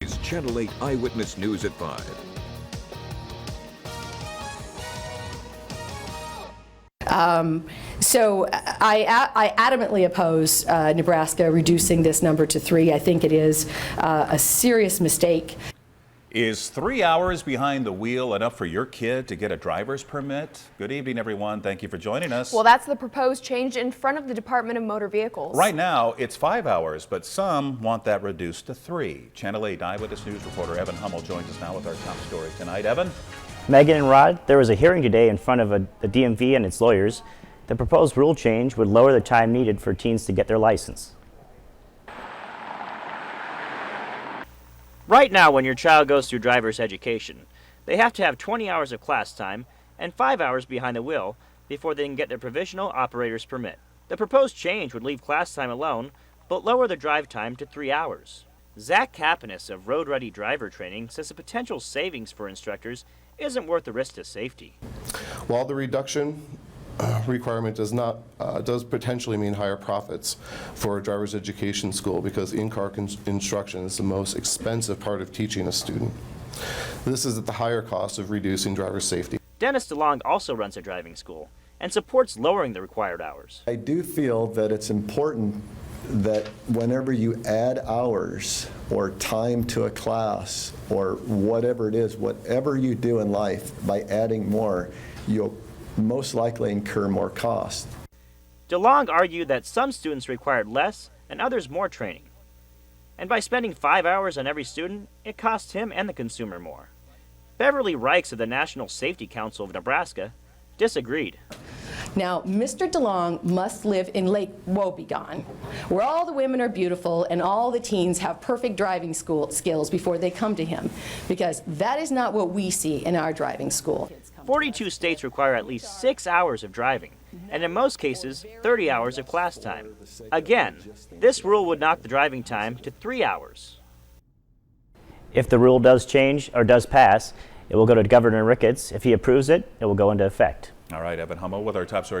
is Channel 8 Eyewitness News at 5. So I adamantly oppose Nebraska reducing this number to 3. I think it is a serious mistake. Is 3 hours behind the wheel enough for your kid to get a driver's permit? Good evening, everyone. Thank you for joining us. Well, that's the proposed change in front of the Department of Motor Vehicles. Right now, it's 5 hours, but some want that reduced to 3. Channel 8 Eyewitness News reporter Evan Hummel joins us now with our top story tonight. Evan? Megan and Rod, there was a hearing today in front of the DMV and its lawyers. The proposed rule change would lower the time needed for teens to get their license. Right now, when your child goes through driver's education, they have to have 20 hours of class time and 5 hours behind the wheel before they can get their provisional operator's permit. The proposed change would leave class time alone, but lower the drive time to 3 hours. Zach Kapanis of Road Ready Driver Training says the potential savings for instructors isn't worth the risk to safety. While the reduction requirement does potentially mean higher profits for a driver's education school because in-car instruction is the most expensive part of teaching a student. This is at the higher cost of reducing driver safety. Dennis DeLong also runs a driving school and supports lowering the required hours. I do feel that it's important that whenever you add hours or time to a class or whatever it is, whatever you do in life, by adding more, you'll most likely incur more cost. DeLong argued that some students required less and others more training. And by spending 5 hours on every student, it costs him and the consumer more. Beverly Reichs of the National Safety Council of Nebraska disagreed. Now, Mr. DeLong must live in Lake Wobegon, where all the women are beautiful and all the teens have perfect driving skills before they come to him, because that is not what we see in our driving school. 42 states require at least 6 hours of driving, and in most cases, 30 hours of class time. Again, this rule would knock the driving time to 3 hours. If the rule does change or does pass, it will go to Governor Ricketts. If he approves it, it will go into effect. All right, Evan Hummel with our top story.